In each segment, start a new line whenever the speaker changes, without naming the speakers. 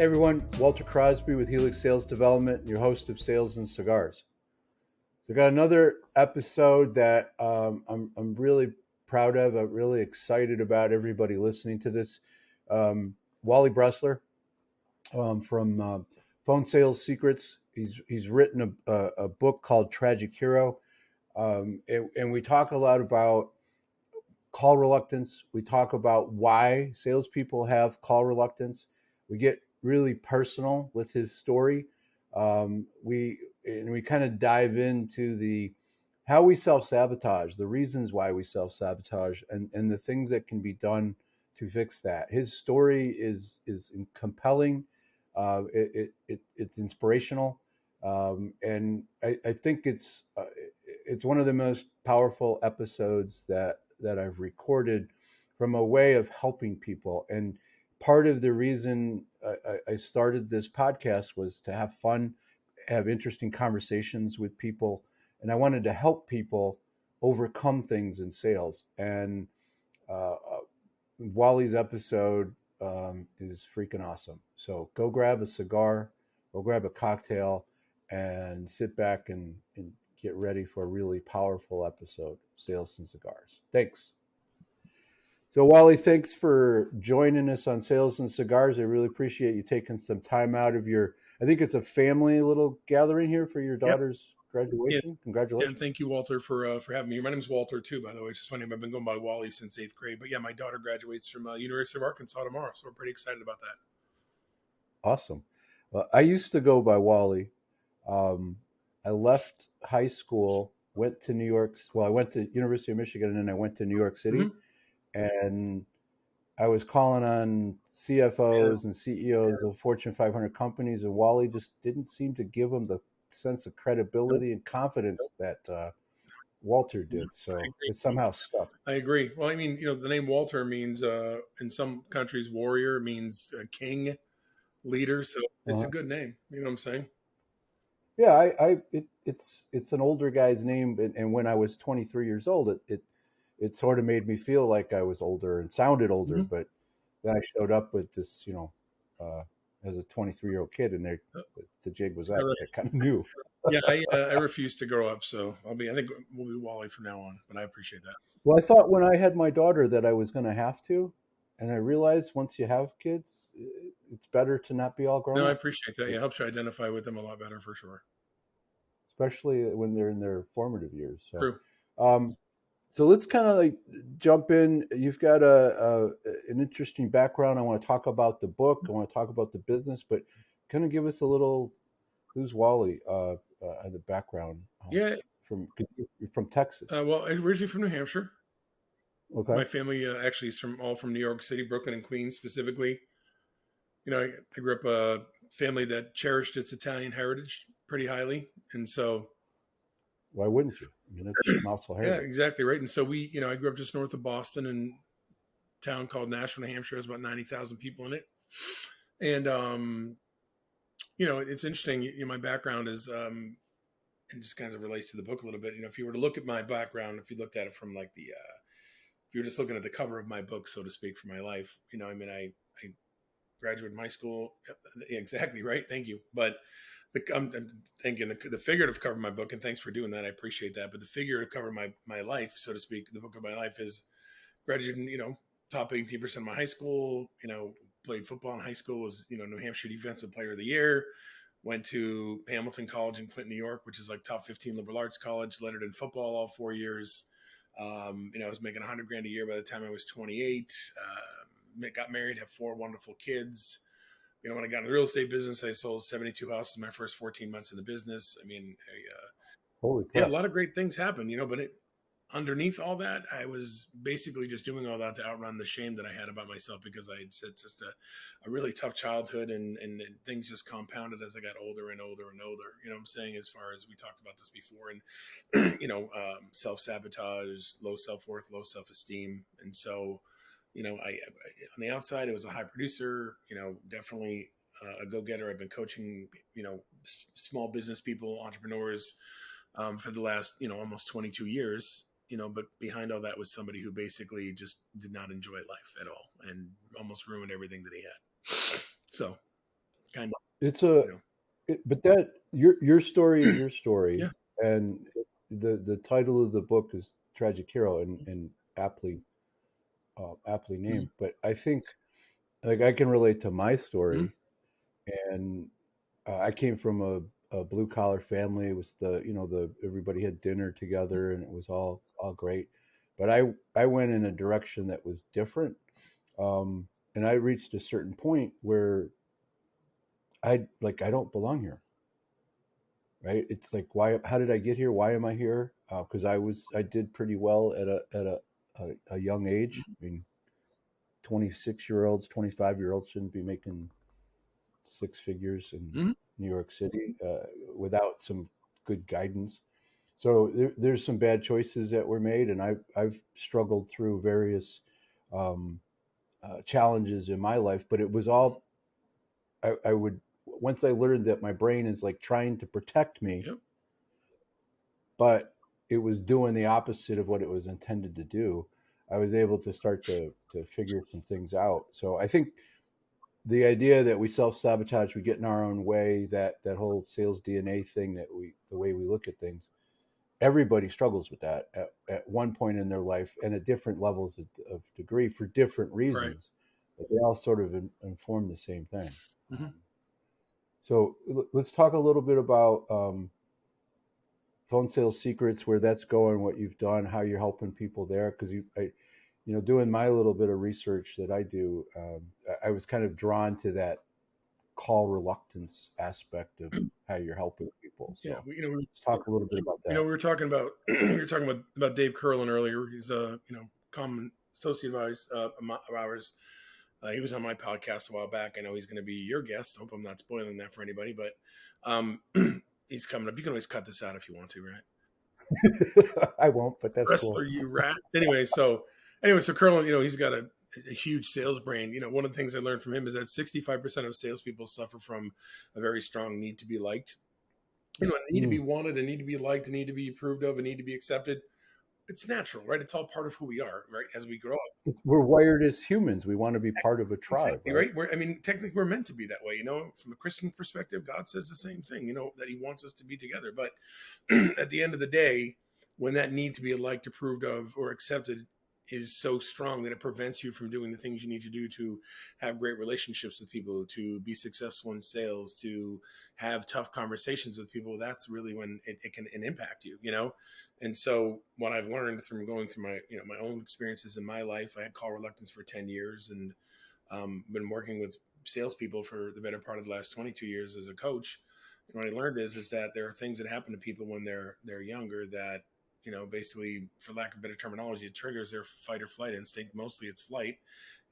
Hey everyone, Walter Crosby with Helix Sales Development, your host of Sales and Cigars. We got another episode that I'm really proud of. I'm really excited about everybody listening to this. Wally Bressler from Phone Sales Secrets. He's written a book called Tragic Hero, and we talk a lot about call reluctance. We talk about why salespeople have call reluctance. We get really personal with his story. We kind of dive into the how we self-sabotage, the reasons why we self-sabotage, and the things that can be done to fix that. His story is compelling. It's inspirational, and I think it's one of the most powerful episodes that I've recorded from a way of helping people. And part of the reason I started this podcast was to have fun, have interesting conversations with people, and I wanted to help people overcome things in sales. And Wally's episode is freaking awesome. So go grab a cigar, go grab a cocktail, and sit back and get ready for a really powerful episode of Sales and Cigars. Thanks. So, Wally, thanks for joining us on Sales and Cigars. I really appreciate you taking some time out of I think it's a family little gathering here for your daughter's graduation.
Yes.
Congratulations.
And thank you, Walter, for having me. My name's Walter, too, by the way. It's just funny. I've been going by Wally since 8th grade. But yeah, my daughter graduates from University of Arkansas tomorrow. So we're pretty excited about that.
Awesome. Well, I used to go by Wally. I left high school, went to New York. Well, I went to University of Michigan, and then I went to New York City. Mm-hmm. And I was calling on CFOs and CEOs of Fortune 500 companies, and Wally just didn't seem to give them the sense of credibility and confidence that Walter did. So it somehow stuck.
I agree. Well, I mean, the name Walter means in some countries, warrior means king, leader. So it's a good name. You know what I'm saying?
Yeah, it's an older guy's name, and when I was 23 years old, it sort of made me feel like I was older and sounded older. Mm-hmm. But then I showed up with this, as a 23-year-old kid, and the jig was up. I kind of knew.
Yeah, I refuse to grow up, so I think we'll be Wally from now on. But I appreciate that.
Well, I thought when I had my daughter that I was going to have to, and I realized once you have kids, it's better to not be all grown up.
No, I appreciate that. Yeah, it helps you identify with them a lot better for sure.
Especially when they're in their formative years. So,
true.
So let's kind of like jump in. You've got an interesting background. I want to talk about the book. I want to talk about the business, but kind of give us a little. Who's Wally? The background. From Texas.
Well, originally from New Hampshire.
Okay.
My family actually is all from New York City, Brooklyn, and Queens specifically. I grew up a family that cherished its Italian heritage pretty highly, and so.
Why wouldn't you? I mean, it's muscle hair.
Yeah, exactly right. And so I grew up just north of Boston in a town called Nashville, New Hampshire. There's about 90,000 people in it. And, it's interesting. My background is, and just kind of relates to the book a little bit. If you were to look at my background, if you looked at it from like if you were just looking at the cover of my book, so to speak, for my life, I graduated high school. Exactly right. Thank you. But I'm thinking the figurative cover of my book, and thanks for doing that. I appreciate that. But the figurative cover of my life, so to speak, the book of my life is graduated, top 18% of my high school, played football in high school, was, New Hampshire Defensive Player of the Year, went to Hamilton College in Clinton, New York, which is like top 15 liberal arts college, lettered in football all 4 years. I was making $100,000 a year by the time I was 28, got married, have 4 wonderful kids. When I got in the real estate business, I sold 72 houses my first 14 months in the business. I mean,
holy crap.
Yeah, a lot of great things happened, but underneath all that, I was basically just doing all that to outrun the shame that I had about myself, because I had just a really tough childhood, and things just compounded as I got older and older and older. You know what I'm saying? As far as we talked about this before, and, self-sabotage, low self-worth, low self-esteem. And so, I on the outside, it was a high producer, definitely a go-getter. I've been coaching, small business people, entrepreneurs, for the last, almost 22 years, but behind all that was somebody who basically just did not enjoy life at all and almost ruined everything that he had. So. kind of,
It's a,
you know.
but that your story is your story,
Yeah.
and the title of the book is Tragic Hero, and aptly
Mhm.
named. But I think like I can relate to my
Mhm.
story, and I came from a blue collar family. It was the everybody had dinner together, and it was all great. But I went in a direction that was different, and I reached a certain point where I don't belong here, right? It's like, why? How did I get here? Why am I here? Because I did pretty well at a young age. I mean, 26-year-olds, 25-year-olds shouldn't be making six figures in
Mhm.
New York City without some good guidance. So there's some bad choices that were made, and I've struggled through various um, challenges in my life. But it was all I would once I learned that my brain is like trying to protect me,
Yep.
but it was doing the opposite of what it was intended to do. I was able to start to figure some things out. So I think the idea that we self sabotage, we get in our own way, that whole sales DNA thing, that the way we look at things, everybody struggles with that at one point in their life and at different levels of degree for different
Right.
reasons, but they all sort of inform the same thing.
Mhm.
So let's talk a little bit about phone sales secrets, where that's going, what you've done, how you're helping people there. Because doing my little bit of research that I do, I was kind of drawn to that call reluctance aspect of how you're helping people.
Yeah.
So
We,
let's talk a little bit about that.
we were talking about we were talking about Dave Curlin earlier. He's a common associate of ours. He was on my podcast a while back. I know he's going to be your guest. I hope I'm not spoiling that for anybody, but um, he's coming up. You can always cut this out if you want to, right?
I won't, but that's cool.
Wrestler, you rat. So Curlin, he's got a huge sales brain. One of the things I learned from him is that 65% of salespeople suffer from a very strong need to be liked. They need to be
Mm.
wanted, and need to be liked, and need to be approved of, and need to be accepted. It's natural, right? It's all part of who we are, right? As we grow up.
We're wired as humans. We want to be part of a tribe,
Exactly,
right?
right? Technically we're meant to be that way. From a Christian perspective, God says the same thing, that he wants us to be together. But at the end of the day, when that need to be liked, approved of, or accepted is so strong that it prevents you from doing the things you need to do to have great relationships with people, to be successful in sales, to have tough conversations with people, that's really when it can impact you. And so what I've learned from going through my own experiences in my life, I had call reluctance for 10 years, and been working with salespeople for the better part of the last 22 years as a coach. And what I learned is that there are things that happen to people when they're younger that basically, for lack of better terminology, it triggers their fight or flight instinct. Mostly, it's flight,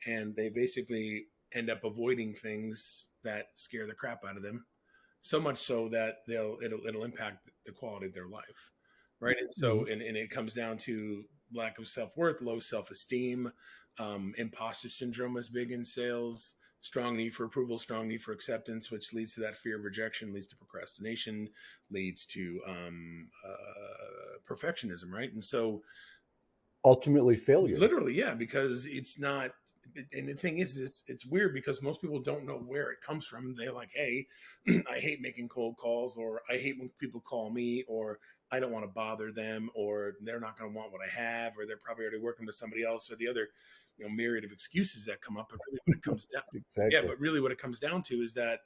and they basically end up avoiding things that scare the crap out of them. So much so that it'll impact the quality of their life, right? And so,
Mhm.
and it comes down to lack of self worth, low self esteem, imposter syndrome is big in sales. Strong need for approval, strong need for acceptance, which leads to that fear of rejection, leads to procrastination, leads to perfectionism, right? And so,
Ultimately, failure.
literally, yeah, because it's not. And the thing is, it's weird because most people don't know where it comes from. They're like, "Hey, I hate making cold calls," or "I hate when people call me," or "I don't want to bother them," or "They're not going to want what I have," or "They're probably already working with somebody else," or the other, myriad of excuses that come up. But really, what it comes down, yeah,
Exactly.
but really, what it comes down to is that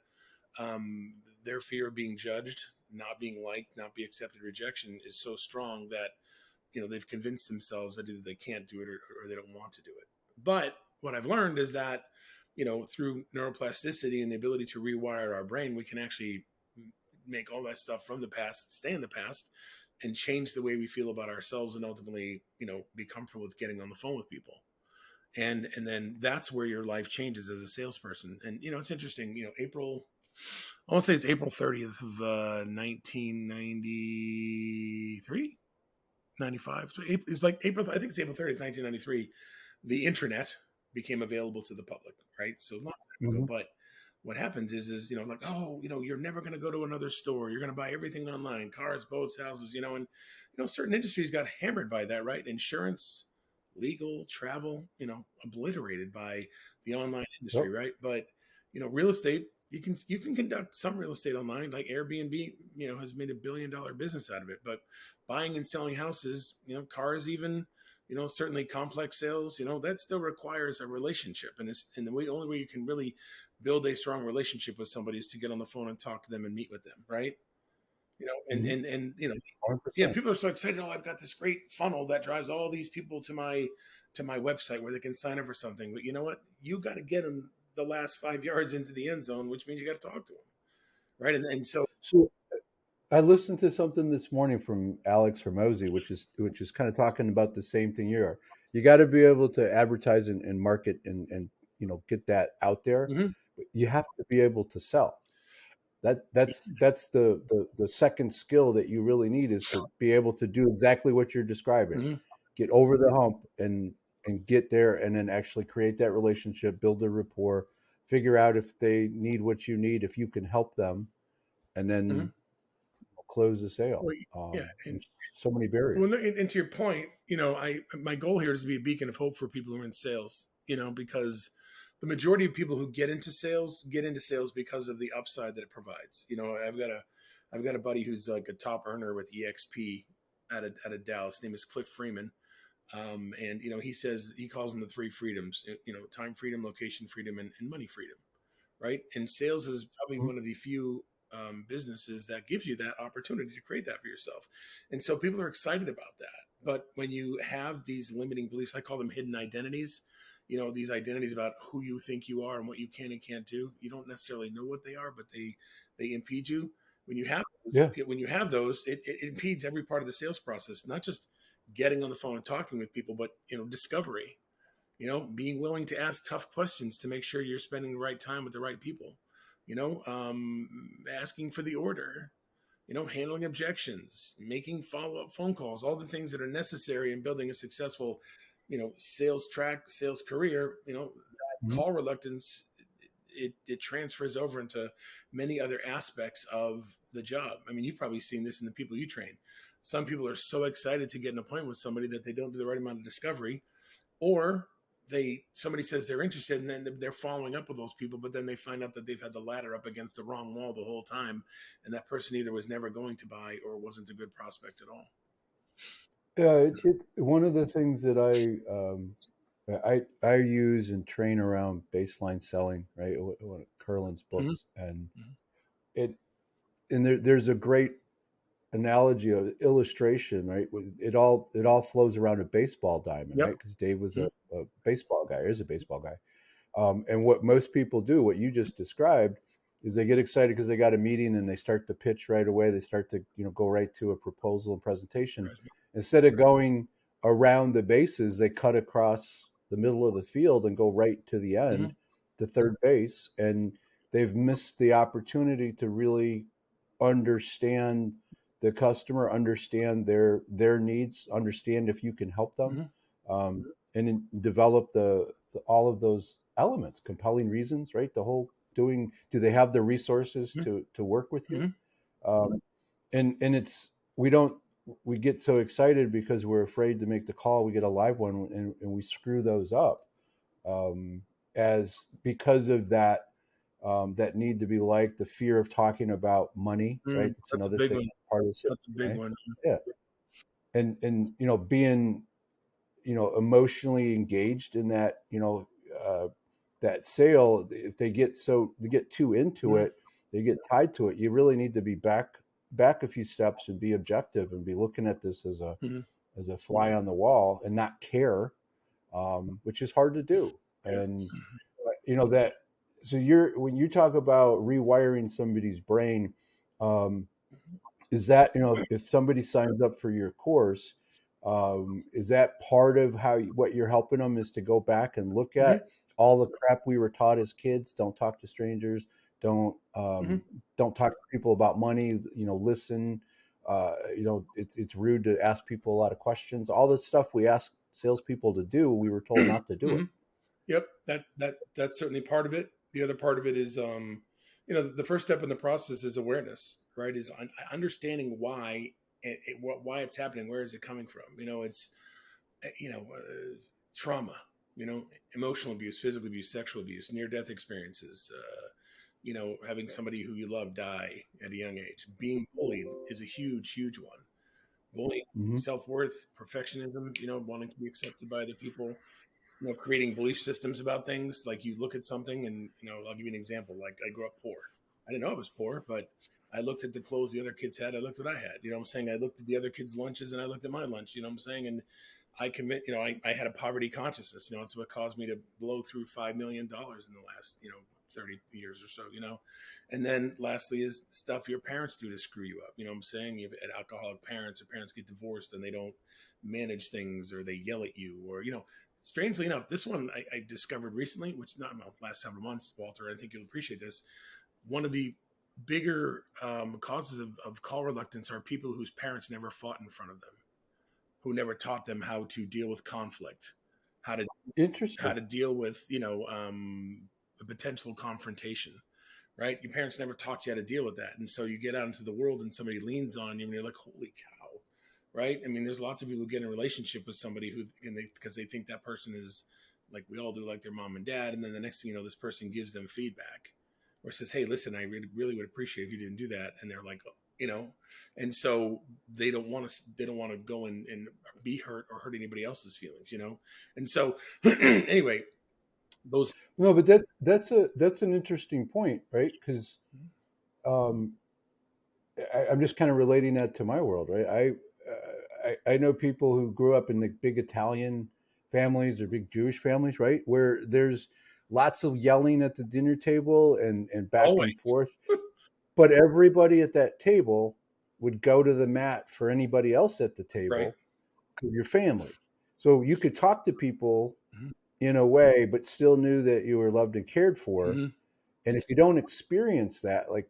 their fear of being judged, not being liked, not be accepted, rejection is so strong that they've convinced themselves that either they can't do it, or they don't want to do it. But what I've learned is that through neuroplasticity and the ability to rewire our brain, we can actually make all that stuff from the past stay in the past and change the way we feel about ourselves, and ultimately be comfortable with getting on the phone with people. And then that's where your life changes as a salesperson. And it's interesting, April, I want to say it's April 30th of 1993, 95. So it's like April, I think it's April 30th, 1993. The internet became available to the public, right? So a long time ago.
Hmm.
But what happens is, like, oh, you're never going to go to another store. You're going to buy everything online, cars, boats, houses, and, certain industries got hammered by that, right? Insurance, legal, travel, obliterated by the online industry,
Yep.
right? But, real estate, you can conduct some real estate online, like Airbnb, has made $1 billion business out of it. But buying and selling houses, cars, even, certainly complex sales, that still requires a relationship. And the only way you can really build a strong relationship with somebody is to get on the phone and talk to them and meet with them, right? And
Mhm.
and
100%.
people are so excited. Oh, I've got this great funnel that drives all these people to my website where they can sign up for something. But you know what? You got to get them the last 5 yards into the end zone, which means you got to talk to them, right? And so,
So I listened to something this morning from Alex Hermosi, which is kind of talking about the same thing you are. You got to be able to advertise and market and get that out there.
mhm,
But you have to be able to sell. That's the second skill that you really need is to be able to do exactly what you're describing.
mhm,
Get over the hump and get there and then actually create that relationship, build a rapport, figure out if they need what you need, if you can help them, and
mhm.
then close the sale.
Well, yeah, and
There's so many barriers.
well, and to your point, I my goal here is to be a beacon of hope for people who are in sales. Because the majority of people who get into sales because of the upside that it provides. I've got a buddy who's like a top earner with EXP out of Dallas. His name is Cliff Freeman. And he calls them the three freedoms. Time freedom, location freedom, and money freedom, right? And sales is probably
Mhm.
one of the few businesses that gives you that opportunity to create that for yourself. And so people are excited about that. But when you have these limiting beliefs, I call them hidden identities, these identities about who you think you are and what you can and can't do. You don't necessarily know what they are, but they impede you. When you have those,
Yeah.
it impedes every part of the sales process, not just getting on the phone and talking with people, but discovery, being willing to ask tough questions to make sure you're spending the right time with the right people, asking for the order, handling objections, making follow-up phone calls, all the things that are necessary in building a successful, sales career,
Mhm.
call reluctance, it transfers over into many other aspects of the job. I mean, you've probably seen this in the people you train. Some people are so excited to get an appointment with somebody that they don't do the right amount of discovery, or somebody says they're interested and then they're following up with those people, but then they find out that they've had the ladder up against the wrong wall the whole time, and that person either was never going to buy or wasn't a good prospect at all.
Yeah, it one of the things that I use and train around baseline selling, right? One of Curlin's
Mm-hmm.
books, and it and there's a great analogy of illustration, right? It all flows around a baseball diamond,
Yep.
right? Because Dave was
Mm-hmm.
a baseball guy, or is a baseball guy. And what most people do, what you just described, is they get excited because they got a meeting and they start to pitch right away. They start to go right to a proposal and presentation. Instead of going around the bases, they cut across the middle of the field and go right to the
Mm-hmm.
end, to third base, and they've missed the opportunity to really understand the customer, understand their needs, understand if you can help them,
Mm-hmm.
and develop all of those elements, compelling reasons, right? The whole doing. Do they have the resources to work with you?
Mm-hmm.
Um, and it's we don't we get so excited because we're afraid to make the call. We get a live one and we screw those up, um, as because of that need to be liked, the fear of talking about money,
Mm-hmm.
right? That's
That's a
another
big
thing,
one.
part of the sales,
That's a big
right?
one.
Yeah, and being emotionally engaged in that that sale. If they get too into
Mm-hmm.
it, they get tied to it. You really need to be back a few steps and be objective and be looking at this
Mm-hmm.
as a fly on the wall and not care, which is hard to do.
Yeah.
And that, so you're when you talk about rewiring somebody's brain, um, is that, if somebody signs up for your course, is that part of what you're helping them, is to go back and look
Mm-hmm.
at all the crap we were taught as kids? Don't talk to strangers. Don't
Mm-hmm.
don't talk to people about money. Listen. It's rude to ask people a lot of questions. All this stuff we ask salespeople to do, we were told not to do
Mm-hmm.
it.
Yep, that's certainly part of it. The other part of it is, the first step in the process is awareness, right? Is understanding why why it's happening. Where is it coming from? It's trauma, emotional abuse, physical abuse, sexual abuse, near death experiences, having somebody who you love die at a young age. Being bullied is a huge, huge one. Bullying,
Hmm.
self-worth, perfectionism, wanting to be accepted by other people, creating belief systems about things. Like you look at something and, I'll give you an example. Like I grew up poor. I didn't know I was poor, but I looked at the clothes the other kids had. I looked what I had. You know what I'm saying? I looked at the other kids' lunches and I looked at my lunch. You know what I'm saying? And I commit, I had a poverty consciousness. It's what caused me to blow through $5 million in the last, 30 years or so, And then lastly is stuff your parents do to screw you up. You know what I'm saying? You have alcoholic parents, or parents get divorced and they don't manage things, or they yell at you, or, strangely enough, this one I discovered recently, which not well, last several months, Walter. I think you'll appreciate this. One of the bigger causes of call reluctance are people whose parents never fought in front of them, who never taught them how to deal with conflict, how to
Interesting.
deal with a potential confrontation. Right? Your parents never taught you how to deal with that, and so you get out into the world and somebody leans on you, and you're like, "Holy cow!" Right? I mean, there's lots of people who get in a relationship with somebody who, because they think that person is like we all do, like their mom and dad, and then the next thing you know, this person gives them feedback or says, "Hey, listen, I really would appreciate if you didn't do that," and they're like, and so they don't want to go and be hurt or hurt anybody else's feelings, and so anyway, those.
No, but that's an interesting point, right? Because um, I'm just kind of relating that to my world, right? I know people who grew up in the big Italian families or big Jewish families, right, where there's lots of yelling at the dinner table and back and
Always.
forth, but everybody at that table would go to the mat for anybody else at the
Right.
table because your family. So you could talk to people
Mm-hmm.
in a way, but still knew that you were loved and cared for.
Mm-hmm.
And if you don't experience that, like,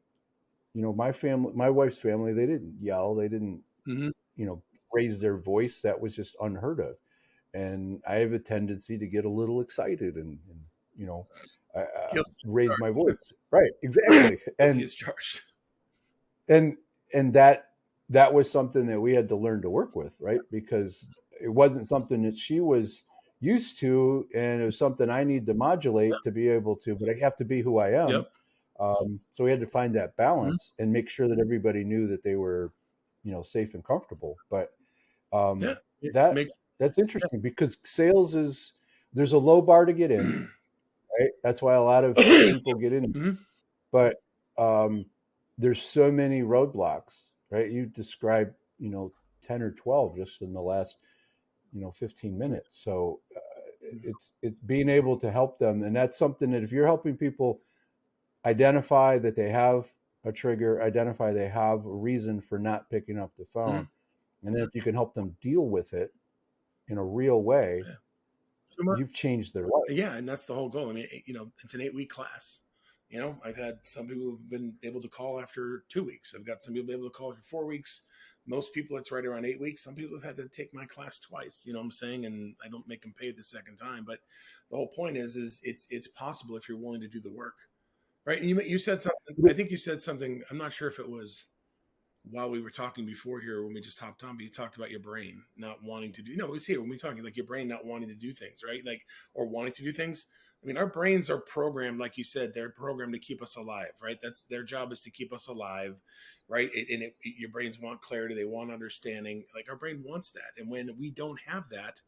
my family, my wife's family, they didn't yell, they didn't,
Mm-hmm.
you know, raise their voice. That was just unheard of. And I have a tendency to get a little excited and you know, raise my voice. Right, exactly.
Guilty as charged.
And and that was something that we had to learn to work with, right? Because it wasn't something that she was used to, and it was something I need to modulate to be able to. But I have to be who I am.
Yep.
So we had to find that
Mm-hmm.
balance and make sure that everybody knew that they were, safe and comfortable. But
Yeah.
um,
It
that
makes.
that's interesting because sales is there's a low bar to get in,
Yeah.
right? That's why a lot of people get in,
Mm-hmm.
but there's so many roadblocks, right? You described, 10 or 12 just in the last, 15 minutes. So it's being able to help them, and that's something that if you're helping people identify that they have a trigger, identify they have a reason for not picking up the
Mm-hmm.
phone, and then if you can help them deal with it in a real way,
Yeah. So much.
you've changed their life.
Yeah, and that's the whole goal. I mean, it's an 8-week class. I've had some people who've been able to call after 2 weeks. I've got some people able to call after 4 weeks. Most people, it's right around 8 weeks. Some people have had to take my class twice. You know what I'm saying? And I don't make them pay the second time. But the whole point is it's possible if you're willing to do the work, right? And you said something. I think you said something. I'm not sure if it was while we were talking before here when we just hopped on, but you talked about your brain not wanting to do. No, it's here when we talking like your brain not wanting to do things, right? Like or wanting to do things. I mean, our brains are programmed, like you said, they're programmed to keep us alive, right? That's their job is to keep us alive, right? Your brains want clarity, they want understanding. Like our brain wants that, and when we don't have that,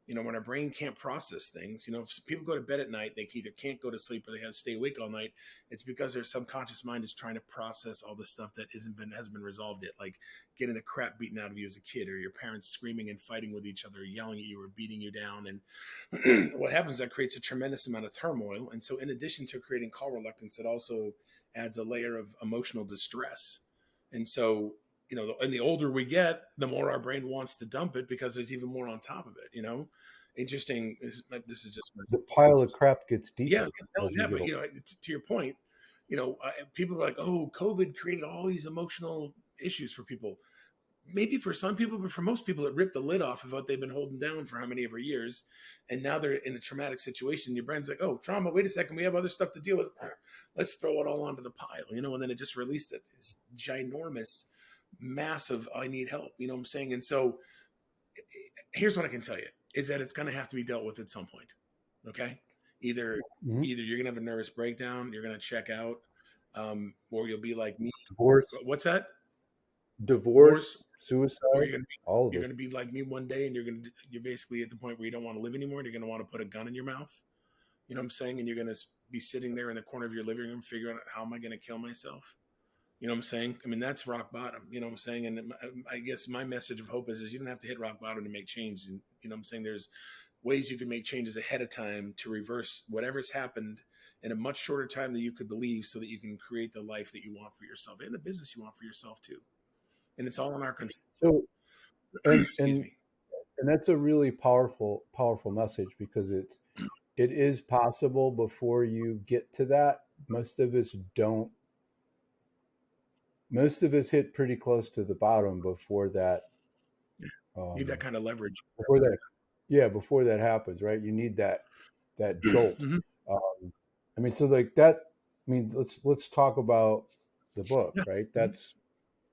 when our brain can't process things, if people go to bed at night, they either can't go to sleep or they have to stay awake all night. It's because their subconscious mind is trying to process all the stuff that hasn't been resolved yet, like getting the crap beaten out of you as a kid, or your parents screaming and fighting with each other, yelling at you or beating you down. And what happens is that creates a tremendous amount of turmoil. And so, in addition to creating call reluctance, it also adds a layer of emotional distress. And so, and the older we get, the more our brain wants to dump it because there's even more on top of it. Interesting. This is just
The pile of crap gets
yeah,
deeper
no,
as you
yeah,
get
but
older.
to your point, people are like, oh, COVID created all these emotional issues for people. Maybe for some people, but for most people, it ripped the lid off of what they've been holding down for how many ever years, and now they're in a traumatic situation. Your brain's like, oh, trauma. Wait a second, we have other stuff to deal with. Let's throw it all onto the pile, and then it just released it. It's ginormous, massive. I need help. You know what I'm saying? And so here's what I can tell you is that it's going to have to be dealt with at some point. Okay. Either
Mhm.
you're going to have a nervous breakdown, you're going to check out, or you'll be like me.
Divorce,
What's that? Divorce,
divorce,
or
suicide, all of
you're
it.
gonna be like me one day, and you're basically at the point where you don't want to live anymore. And you're gonna want to put a gun in your mouth. You know what I'm saying? And you're gonna be sitting there in the corner of your living room, figuring out how am I gonna kill myself. You know what I'm saying? I mean, that's rock bottom. You know what I'm saying? And I guess my message of hope is you don't have to hit rock bottom to make change. And you know what I'm saying? There's ways you can make changes ahead of time to reverse whatever's happened in a much shorter time than you could believe, so that you can create the life that you want for yourself and the business you want for yourself too. And it's all in our control.
So, and
Excuse
and
me.
and that's a really powerful message, because it is possible before you get to that. Most of us don't. Most of us hit pretty close to the bottom before that.
Need that
Um,
kind of leverage.
before that, yeah, before that happens, right? You need that jolt.
Mhm.
I mean, so like that. I mean, let's talk about the book,
Yeah.
right?
Mhm.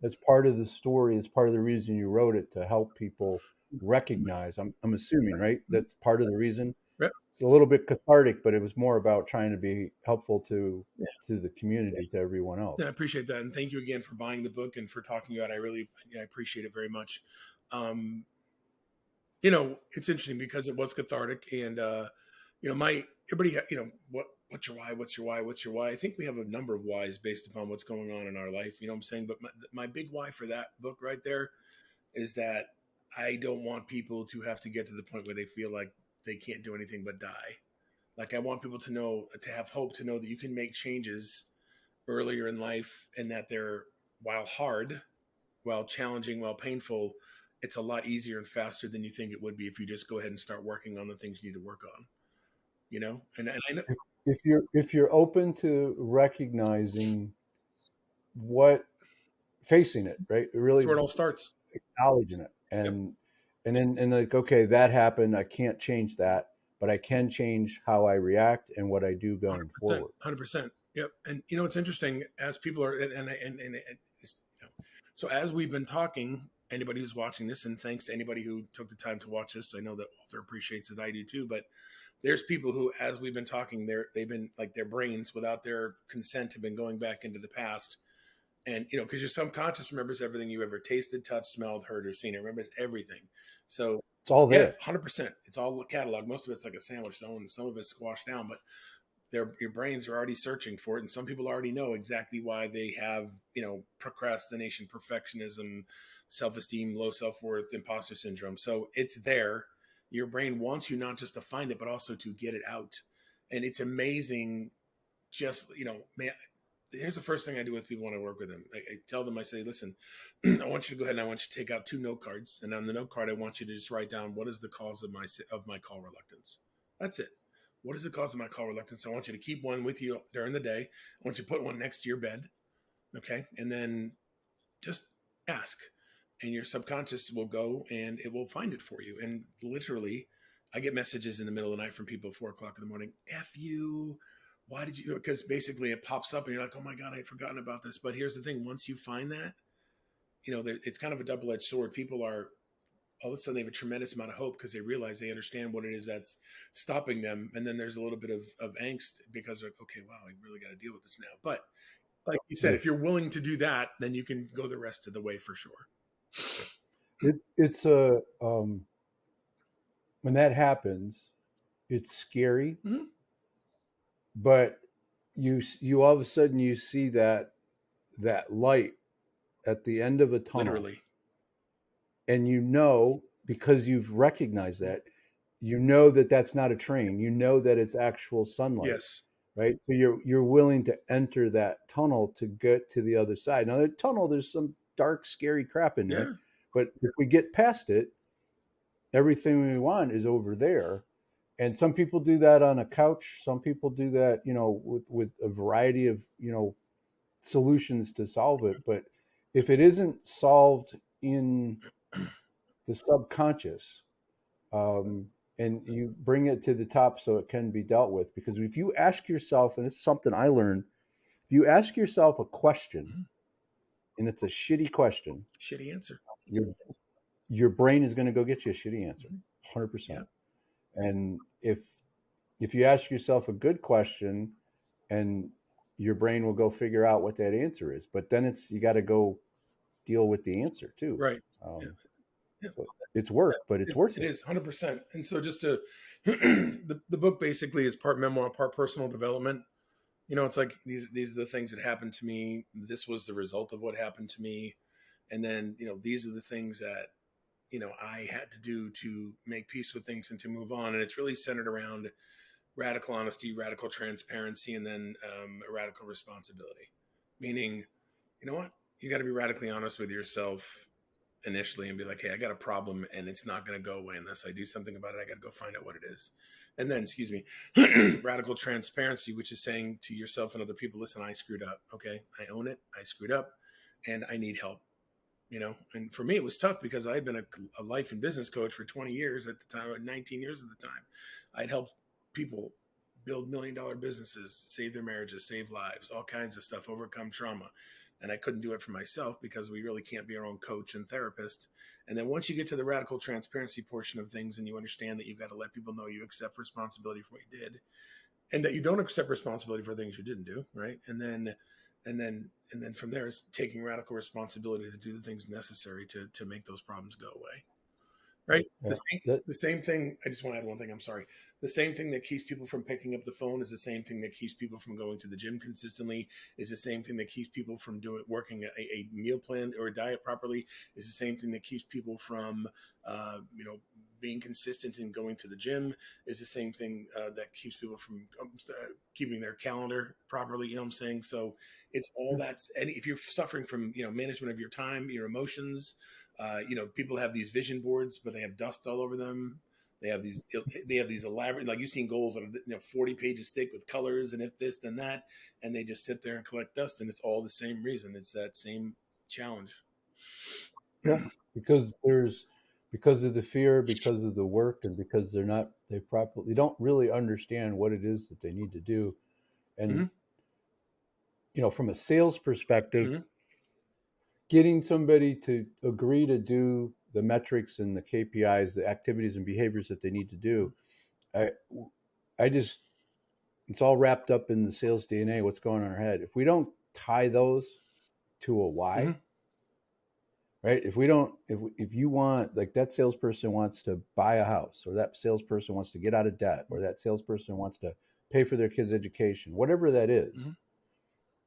That's part of the story. It's part of the reason you wrote it, to help people recognize. I'm assuming, right?
Mhm.
That's part of the reason.
Yeah.
It's a little bit cathartic, but it was more about trying to be helpful
Yeah.
to the community, to everyone else.
Yeah, I appreciate that, and thank you again for buying the book and for talking about it. I really, yeah, I appreciate it very much. Um, it's interesting because it was cathartic, and my everybody, what's your why? What's your why? What's your why? I think we have a number of whys based upon what's going on in our life. You know what I'm saying? But my big why for that book right there is that I don't want people to have to get to the point where they feel like they can't do anything but die. Like I want people to have hope, to know that you can make changes earlier in life, and that they're, while hard, while challenging, while painful, it's a lot easier and faster than you think it would be if you just go ahead and start working on the things you need to work on. And I know
If you're open to recognizing what, facing it, right,
that's
really
where it all starts.
acknowledging it,
Yep.
and like, okay, that happened. I can't change that, but I can change how I react and what I do going
100%.
forward.
100%. Yep. And it's interesting as people are, and it's, so as we've been talking, anybody who's watching this, and thanks to anybody who took the time to watch this, I know that Walter appreciates it. I do too. But there's people who, as we've been talking, they've been like, their brains, without their consent, have been going back into the past. And because your subconscious remembers everything you ever tasted, touched, smelled, heard, or seen. It remembers everything. So
It's all
yeah,
there.
100%. It's all a catalog. Most of it's like a sandwich, some of it's squashed down, but your brains are already searching for it, and some people already know exactly why they have procrastination, perfectionism, self-esteem, low self-worth, imposter syndrome. So it's there. Your brain wants you not just to find it, but also to get it out. And it's amazing. Just man, here's the first thing I do with people when I work with them. I tell them, I say, listen, I want you to go ahead and I want you to take out 2 note cards, and on the note card I want you to just write down, what is the cause of my call reluctance. That's it. What is the cause of my call reluctance? I want you to keep one with you during the day. I want you to put one next to your bed. Okay. And then just ask. And your subconscious will go and it will find it for you. And literally, I get messages in the middle of the night from people at 4 o'clock in the morning. F you. Why did you? Because basically it pops up and you're like, oh my God, I had forgotten about this. But here's the thing: once you find that, it's kind of a double edged sword. People are, all of a sudden, they have a tremendous amount of hope because they realize they understand what it is that's stopping them. And then there's a little bit of angst because they're like, okay, wow, I really got to deal with this now. But like you said,
Yeah.
if you're willing to do that, then you can go the rest of the way for sure.
It's a when that happens, it's scary,
Mm-hmm.
but you all of a sudden you see that light at the end of a tunnel,
Literally.
and because you've recognized that, that that's not a train. That it's actual sunlight,
Yes.
right? So you're willing to enter that tunnel to get to the other side. Now, the tunnel, there's some dark, scary crap in there,
Yeah.
but if we get past it, everything we want is over there. And some people do that on a couch. Some people do that, with a variety of, solutions to solve it. But if it isn't solved in the subconscious, and you bring it to the top so it can be dealt with, because if you ask yourself, and it's something I learned, if you ask yourself a question
Mm-hmm.
and it's a shitty question,
Shitty answer.
your your brain is going to go get you a shitty answer,
Mm-hmm.
100%.
Yeah.
And if you ask yourself a good question, and your brain will go figure out what that answer is. But then you got to go deal with the answer too.
Right. Yeah.
Um,
Yeah.
so it's work, but it's worth
It
it.
is 100%. And so just to, the book basically is part memoir, part personal development. You know, it's like these are the things that happened to me. This was the result of what happened to me. And then, you know, these are the things that, you know, I had to do to make peace with things and to move on. And it's really centered around radical honesty, radical transparency, and then a radical responsibility. Meaning, you know what? You got to be radically honest with yourself initially and be like, hey, I got a problem and it's not going to go away unless I do something about it. I got to go find out what it is. And then, excuse me, radical transparency, which is saying to yourself and other people, listen, I screwed up. Okay. I own it. I screwed up and I need help. You know, and for me, it was tough because I had been a life and business coach for 20 years at the time, 19 years at the time. I'd helped people build $1 million businesses, save their marriages, save lives, all kinds of stuff, overcome trauma. And I couldn't do it for myself because we really can't be our own coach and therapist. And then once you get to the radical transparency portion of things and you understand that you've got to let people know you accept responsibility for what you did and that you don't accept responsibility for things you didn't do, right? And then from there is taking radical responsibility to do the things necessary to make those problems go away. Right.
Yeah. That,
The same thing. I just want to add one thing. I'm sorry. The same thing that keeps people from picking up the phone is the same thing that keeps people from going to the gym consistently. Is the same thing that keeps people from working a meal plan or a diet properly. Is the same thing that keeps people from, being consistent in going to the gym. Is the same thing that keeps people from keeping their calendar properly. You know what I'm saying? So it's all that's. And if you're suffering from management of your time, your emotions. People have these vision boards, but they have dust all over them. They have these elaborate, like you've seen goals that are 40 pages thick with colors and if this then that, and they just sit there and collect dust, and it's all the same reason. It's that same challenge.
yeah, because of the fear, because of the work, and because they don't really understand what it is that they need to do. And
Mm-hmm.
from a sales perspective,
Mm-hmm.
getting somebody to agree to do the metrics and the KPIs, the activities and behaviors that they need to do, I, I just, it's all wrapped up in the sales DNA, what's going on in our head. If we don't tie those to a why,
Mm-hmm.
right? If we don't, if you want, like that salesperson wants to buy a house, or that salesperson wants to get out of debt, or that salesperson wants to pay for their kids' education, whatever that is,
Mm-hmm.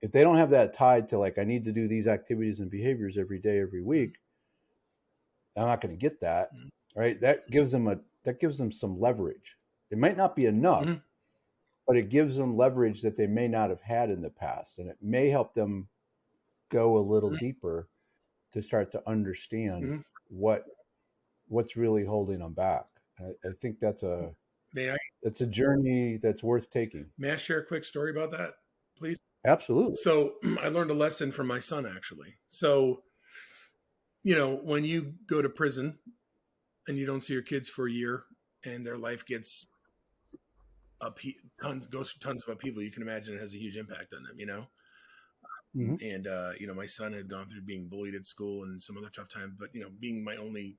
if they don't have that tied to like, I need to do these activities and behaviors every day, every week, I'm not going to get that, right? That gives them some leverage. It might not be enough,
Mm-hmm.
but it gives them leverage that they may not have had in the past, and it may help them go a little deeper to start to understand
Mm-hmm.
what what's really holding them back. I think
May I
that's a journey that's worth taking.
may I share a quick story about that, please?
Absolutely.
So I learned a lesson from my son actually. So when you go to prison and you don't see your kids for a year and their life gets goes through tons of upheaval, you can imagine it has a huge impact on them.
Hmm.
And my son had gone through being bullied at school and some other tough times, but being my only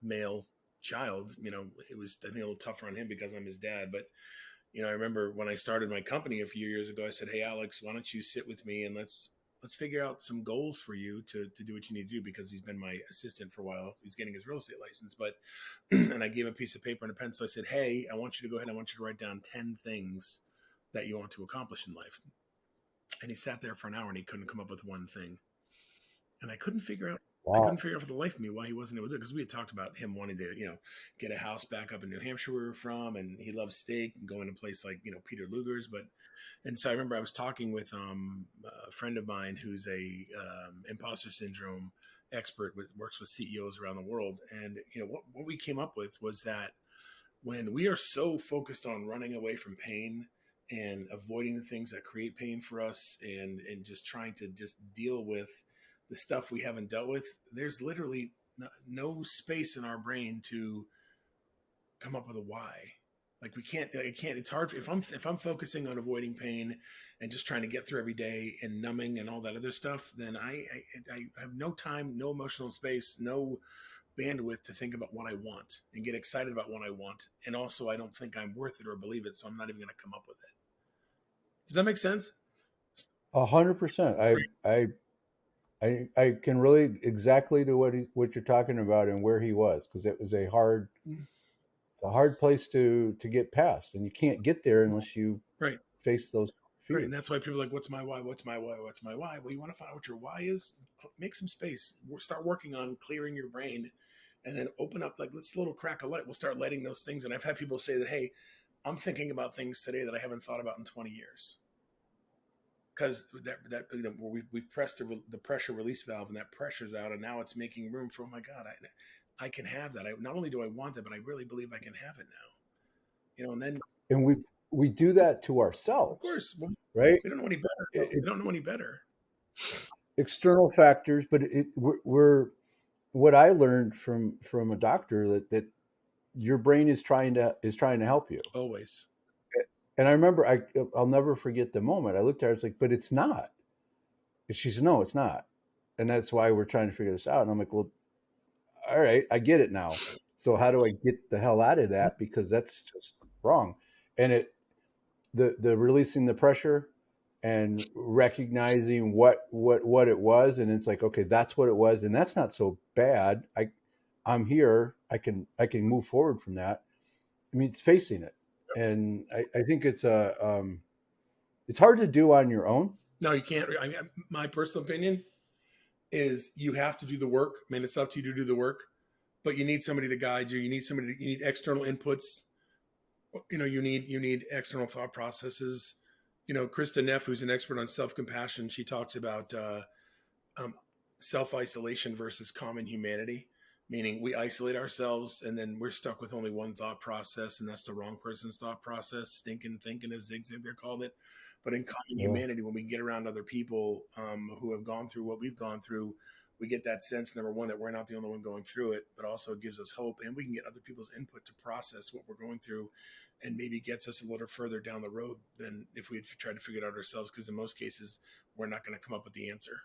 male child, it was, I think, a little tougher on him because I'm his dad. But I remember when I started my company a few years ago, I said, hey Alex, why don't you sit with me and let's figure out some goals for you to do what you need to do, because he's been my assistant for a while. He's getting his real estate license. But and I gave him a piece of paper and a pencil. I said, hey, I want you to go ahead, I want you to write down 10 things that you want to accomplish in life. And he sat there for an hour and he couldn't come up with one thing. And I couldn't
Wow.
figure out for the life of me why he wasn't able to do it, because we had talked about him wanting to, get a house back up in New Hampshire where we were from, and he loves steak and going to a place like, Peter Luger's. And so I remember I was talking with a friend of mine who's a imposter syndrome expert, works with CEOs around the world. And, what we came up with was that when we are so focused on running away from pain and avoiding the things that create pain for us, and just trying to just deal with the stuff we haven't dealt with, there's literally no space in our brain to come up with a why. Like it's hard if I'm focusing on avoiding pain and just trying to get through every day and numbing and all that other stuff, then I have no time, no emotional space, no bandwidth to think about what I want and get excited about what I want. And also, I don't think I'm worth it or believe it, so I'm not even going to come up with it. Does that make sense?
100%.
Right.
I can relate exactly to what you're talking about and where he was, because it was
Mm.
it's a hard place to get past, and you can't get there unless you
Right.
face those
Right. And
fears.
that's why people are like, what's my why? What's my why? What's my why? Well, you want to find out what your why is? Make some space. Start working on clearing your brain and then open up, like, let's little crack a light. We'll start letting those things. And I've had people say that, hey, I'm thinking about things today that I haven't thought about in 20 years. Because we've pressed the pressure release valve, and that pressure's out, and now it's making room for, oh my God, I can have that. Not only do I want it, but I really believe I can have it now. And then,
And we do that to
of
ourselves,
course, well,
right?
we don't know any better.
It,
We don't know any better.
external factors, but we're what I learned from a doctor that your brain is trying to help you.
Always.
And I remember I'll never forget the moment I looked at her. I was like, but it's not. And she said, no, it's not. And that's why we're trying to figure this out. And I'm like, well, all right, I get it now. So how do I get the hell out of that? Because that's just wrong. And the releasing the pressure and recognizing what it was, and it's like, okay, that's what it was, and that's not so bad. I'm here. I can move forward from that. I mean, it's facing it, and I think it's hard to do on your own.
No, you can't. My personal opinion is you have to do the work. I mean, it's up to you to do the work, but you need somebody to guide you. You need external inputs. You need external thought processes. Krista Neff, who's an expert on self compassion, she talks about um, self isolation versus common humanity, meaning we isolate ourselves and then we're stuck with only one thought process, and that's the wrong person's thought process, stinking thinking, as Zig Ziglar called it. But in common
Yeah.
humanity, when we get around other people who have gone through what we've gone through, we get that sense, number one, that we're not the only one going through it, but also it gives us hope, and we can get other people's input to process what we're going through, and maybe gets us a little further down the road than if we had tried to figure it out ourselves, because in most cases, we're not going to come up with the answer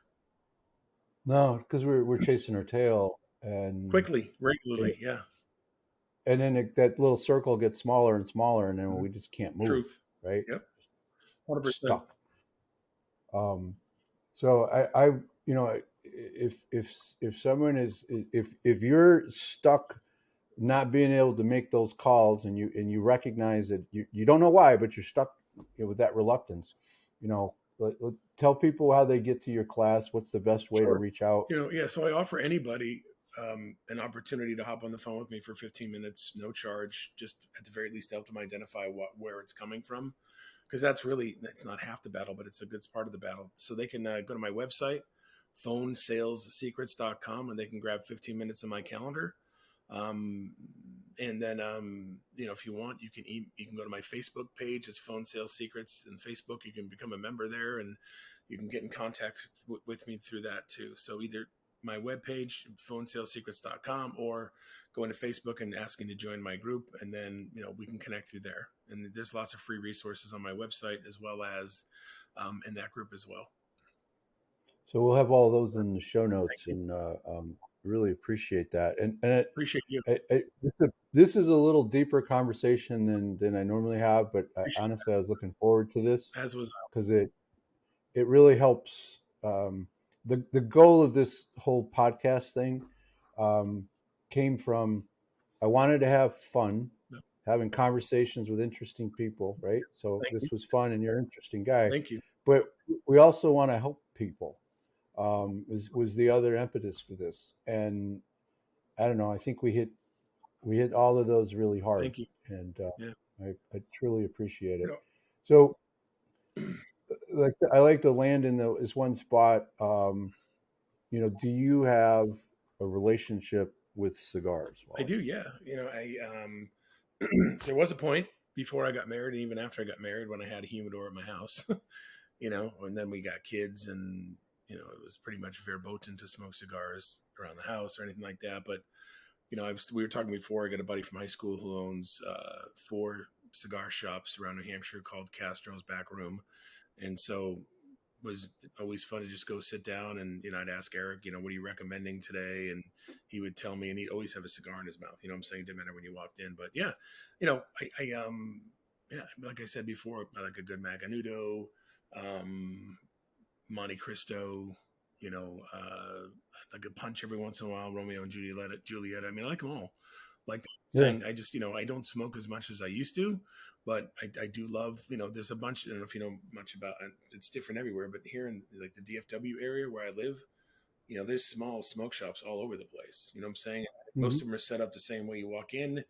No, because we're chasing our tail,
quickly,
it,
regularly. Yeah.
that little circle gets smaller and smaller, and then
Mhm.
we just can't move,
Truth.
right?
Yep. 100%.
Stuck. Um, so if someone is if you're stuck not being able to make those calls, and you recognize that you don't know why, but you're stuck, with that reluctance, tell people how they get to your class. What's the best way to
Sure.
reach out?
Yeah. So I offer anybody an opportunity to hop on the phone with me for 15 minutes, no charge, just at the very least help them identify where it's coming from. Because that's not half the battle, but it's a good part of the battle. So they can go to my website, phonesalessecrets.com, and they can grab 15 minutes of my calendar. And then, if you want, you can go to my Facebook page. It's Phone Sales Secrets, and Facebook. You can become a member there, and you can get in contact with me through that too. So either my webpage, phonesalessecrets.com, or go into Facebook and asking to join my group, and then we can connect through there. And there's lots of free resources on my website as well as in that group as well.
So we'll have all those in the show
Thank
notes,
you.
and really appreciate that. And
Appreciate you.
this is a little deeper conversation than I normally have, but
Appreciate
honestly, I was looking forward to this,
As was
because it really helps. The goal of this whole podcast thing um, came from, I wanted to have fun,
I.
having conversations with interesting people, right? So
Thank you.
this was fun, and you're an interesting guy,
Thank you.
but we also want to help people. Was the other impetus for this, and I don't know. I think we hit all of those really hard,
Thank you.
and
Yeah.
I truly appreciate
You
it.
know,
So, like, I like to land in this one spot. Do you have a relationship with cigars,
I
Wally?
do. Yeah. I there was a point before I got married, and even after I got married, when I had a humidor at my house. And then we got kids, and it was pretty much verboten to smoke cigars around the house or anything like that. But we were talking before. I got a buddy from high school who owns 4 cigar shops around New Hampshire called Castro's Back Room, and so was always fun to just go sit down, and I'd ask Eric, what are you recommending today, and he would tell me, and he'd always have a cigar in his mouth. What I'm saying, didn't matter when you walked in. But yeah, yeah, like I said before, I like a good Macanudo. Um, Monte Cristo, like a punch every once in a while, Romeo and Juliet. I mean, I like them all. Like
Yeah.
saying, I just, I don't smoke as much as I used to, but I do love, there's a bunch, I don't know if you know much about, it's different everywhere, but here in like the DFW area where I live, there's small smoke shops all over the place. You know what I'm saying?
Mm-hmm.
Most of them are set up the same way you walk in.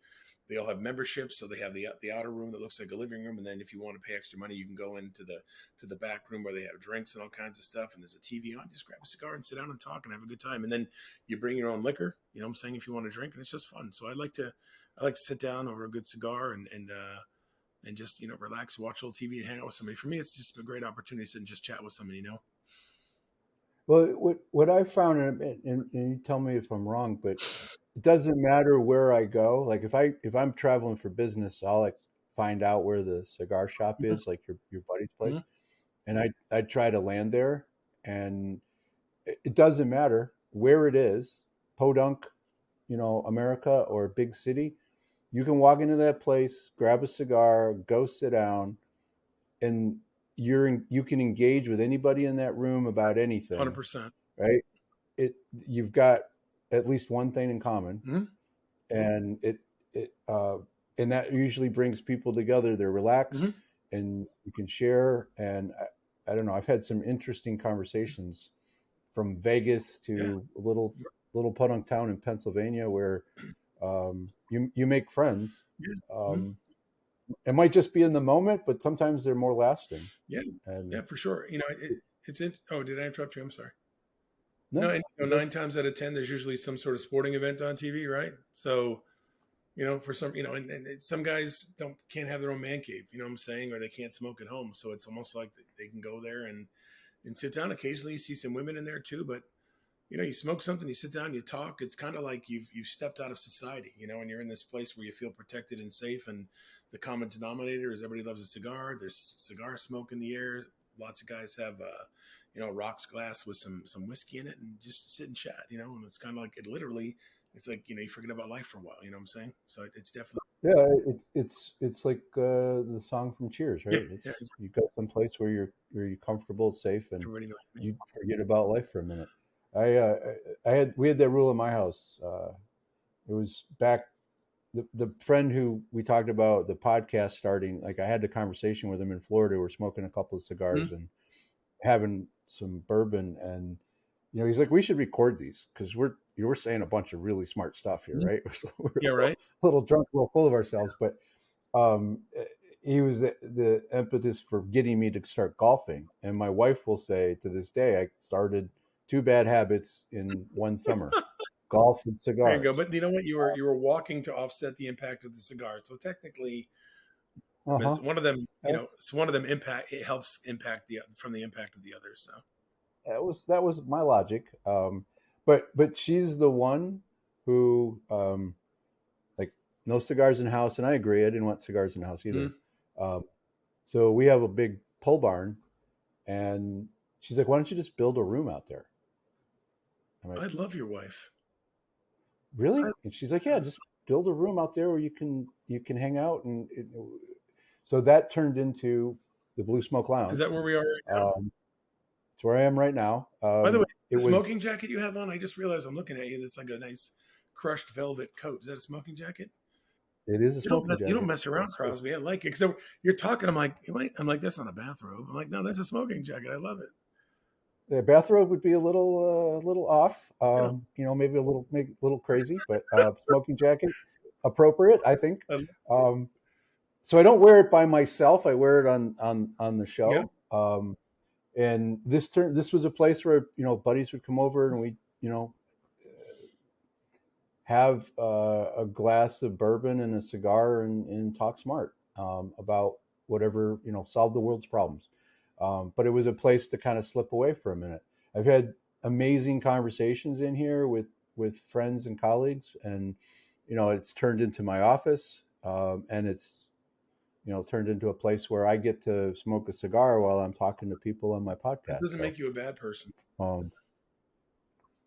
They all have memberships, so they have the outer room that looks like a living room, and then if you want to pay extra money, you can go into the back room where they have drinks and all kinds of stuff, and there's a TV on. Just grab a cigar and sit down and talk and have a good time. And then you bring your own liquor. You know what I'm saying? If you want to drink, and it's just fun. So I like to sit down over a good cigar and just relax, watch a little TV, and hang out with somebody. For me, it's just a great opportunity to sit and just chat with somebody.
Well, what I found, and you tell me if I'm wrong, but it doesn't matter where I go. Like if I'm traveling for business, I'll like find out where the cigar shop
Mhm.
is, like your buddy's place,
Mhm.
and I try to land there, and it doesn't matter where it is, Podunk, America or a big city. You can walk into that place, grab a cigar, go sit down, and you can engage with anybody in that room about anything,
100%.
right? You've got at least one thing in common,
Mhm.
and it and that usually brings people together. They're relaxed,
Mhm.
and you can share. And I don't know. I've had some interesting conversations from Vegas
Yeah.
to a little podunk town in Pennsylvania where you make friends.
Yeah. Mhm.
Um, it might just be in the moment, but sometimes they're more lasting.
Yeah.
And
Yeah, for sure. It's in. Oh, did I interrupt you? I'm sorry. No,
no,
and,
you're good.
9 times out of 10, there's usually some sort of sporting event on TV, right? So, for some, and some guys can't have their own man cave, you know what I'm saying, or they can't smoke at home. So it's almost like they can go there and sit down. Occasionally, you see some women in there too, but you smoke something, you sit down, you talk. It's kind of like you've stepped out of society, and you're in this place where you feel protected and safe. And the common denominator is everybody loves a cigar. There's cigar smoke in the air. Lots of guys have a rocks glass with some whiskey in it, and just sit and chat. And it's kind of like it literally. It's like you forget about life for a while. You know what I'm saying? So it's definitely
Yeah, it's like the song from Cheers,
yeah,
right?
yeah.
It's you go someplace where you're comfortable, safe, and
Everybody knows me.
you forget about life for a minute. We had that rule in my house. It was back the friend who we talked about the podcast starting. Like I had the conversation with him in Florida. We're smoking a couple of cigars
Mhm.
and having some bourbon, and he's like, we should record these because we're saying a bunch of really smart stuff here,
Mhm.
right? We're
Yeah, right.
a little drunk, a little full of ourselves, but um, he was the impetus for getting me to start golfing. And my wife will say to this day, I started two bad habits in one summer: golf and
There you go.
cigars.
But you know what? You were walking to offset the impact of the cigar. So technically,
Uh
is
huh.
one of them, so one of them it helps impact from the impact of the others. So
That was my logic. But she's the one who like no cigars in the house, and I agree. I didn't want cigars in the house either.
Mhm.
Um, so we have a big pole barn, and she's like, "Why don't you just build a room out there?" I'm like,
I love your wife.
really? And she's like, yeah, just build a room out there where you can hang out. And so that turned into the Blue Smoke
Is
Lounge.
that where we are right now?
It's where I am right now.
By the way,
It
the
was
smoking jacket you have on, I just realized I'm looking at you. That's like a nice crushed velvet coat. Is that a smoking jacket?
it is a
You don't
smoking
mess, you don't
jacket.
mess around, Crosby. I like it. So you're talking. I'm like, wait. I'm like, that's not a bathrobe. I'm like, no, that's a smoking jacket. I love it.
The bathrobe would be a little off,
You know,
maybe a little crazy, but smoking jacket appropriate, I think.
I,
Um, so I don't wear it by myself. I wear it on the
yeah.
show. And this was a place where buddies would come over and we have a glass of bourbon and a cigar and talk smart about whatever solve the world's problems. But it was a place to kind of slip away for a minute. I've had amazing conversations in here with friends and colleagues, and it's turned into my office, and it's turned into a place where I get to smoke a cigar while I'm talking to people on my
That
podcast.
doesn't
So
make you a bad person.
um,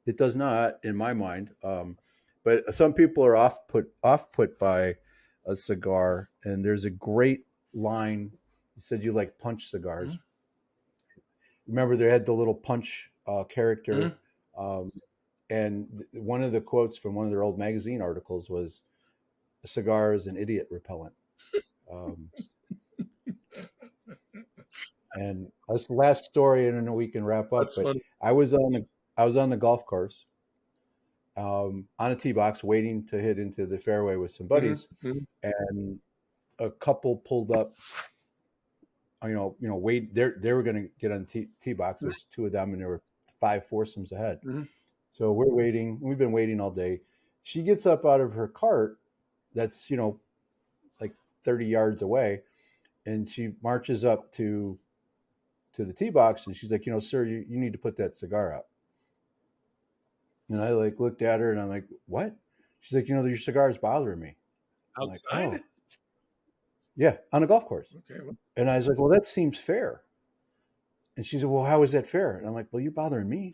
it does not, in my mind. But some people are off put by a cigar, and there's a great line. You said you like punch cigars.
Mhm.
remember they had the little punch character,
Mhm.
um, and one of the quotes from one of their old magazine articles was, "A cigar is an idiot repellent." Um, and that's the last story, and then we can wrap up.
That's
But
funny.
I was on the I was on the golf course, on a tee box, waiting to hit into the fairway with some
Mhm.
buddies,
Mhm.
and a couple pulled up. Wait. They were going to get on tee box. There's two of them, and there were five foursomes ahead.
Mhm.
So we're waiting. We've been waiting all day. She gets up out of her cart, that's like 30 yards away, and she marches up to the tee box, and she's like, sir, you need to put that cigar out. And I like looked at her, and I'm like, what? She's like, your cigar is bothering me. I'm like,
Outside?
oh yeah, on a golf course.
Okay. Well,
And I was like, well, that seems fair. And she said, well, how is that fair? And I'm like, well, you're bothering me.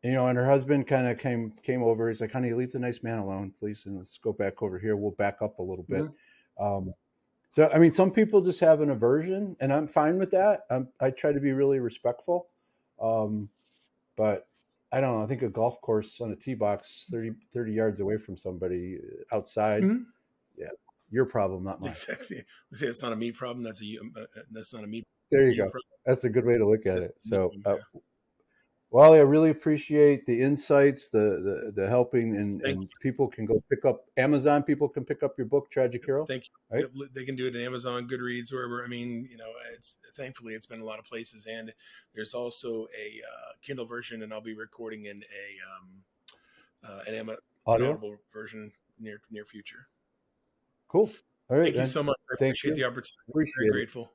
And her husband kind of came over. He's like, honey, leave the nice man alone, please, and let's go back over here. We'll back up a little bit.
Mhm.
So I mean, some people just have an aversion, and I'm fine with that. I try to be really respectful, um, but I don't know. I think a golf course on a tee box 30 yards away from somebody outside,
Mhm.
yeah, your problem, not mine.
Exactly. We say it's not a me problem. That's not a me.
There you
You
go.
problem.
That's a good way to look at
That's
it.
a me
So,
problem. Yeah.
Wally, I really appreciate the insights, the helping,
Thank
and people can go pick up Amazon. People can pick up your book, Tragic
you.
Hero,
Thank
right?
you. Yep, they can do it at Amazon, Goodreads, wherever. I mean, it's thankfully it's been a lot of places, and there's also a Kindle version, and I'll be recording in an
Audio.
Audible version near future.
Cool. All right,
Thank you
then.
so much. I
Thank
appreciate
you.
the opportunity. Very
Appreciate it.
grateful.